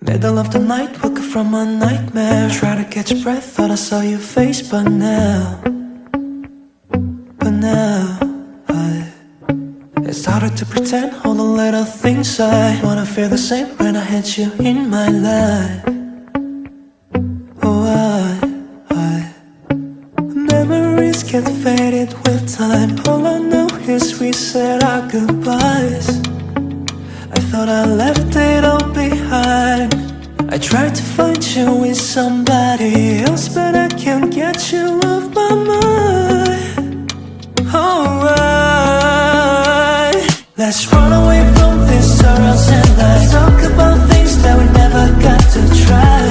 Middle of the night, woke up from a nightmare. Try to catch your breath, thought I saw your face. But now it's harder to pretend all the little things I wanna feel the same when I had you in my life. Oh, memories get faded with time. All I know is we said our goodbyes. I thought I left it all behind. I tried to find you with somebody else, but I can't get you off my mind. Alright, let's run away from these sorrows and lies. Talk about things that we never got to try.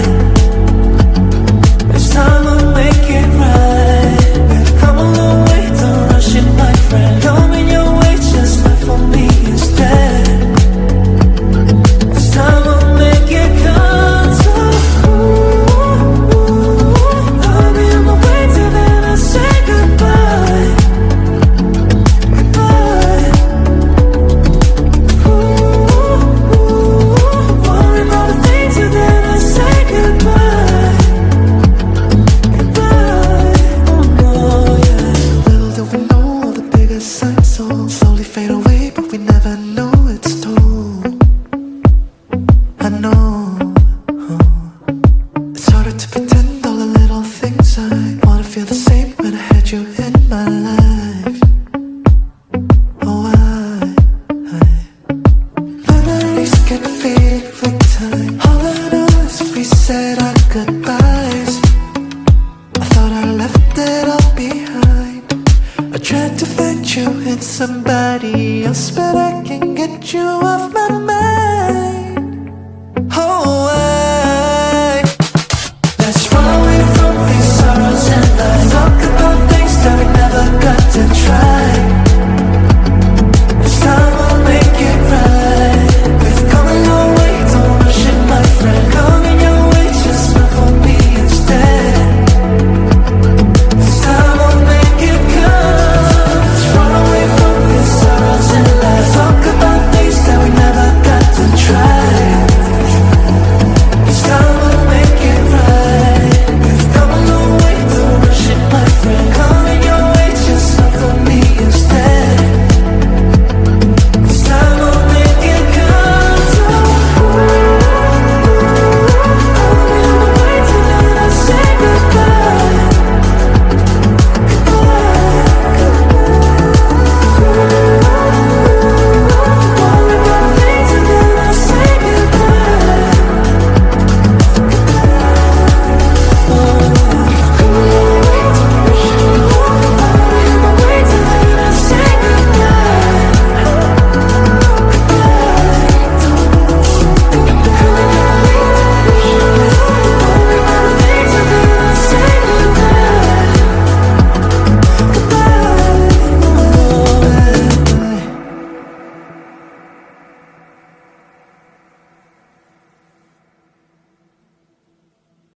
It's time to make it right. We've come a long way, don't rush it, my friend. Come in your way, just live for me instead. It's time to make it come true. I'll be on my way till then I say goodbye. Goodbye. Worry about the things till then I say goodbye. Goodbye. Oh no, yeah. Little do we know all the bigger signs so slowly fade away, but we never know it's told. I know it's harder to pretend all the little things I wanna feel the same when I had you in my life. Oh, memories get faded with time. All I know is we said our goodbyes. I thought I left it all behind. I tried to find you in somebody else, but I can't get you off my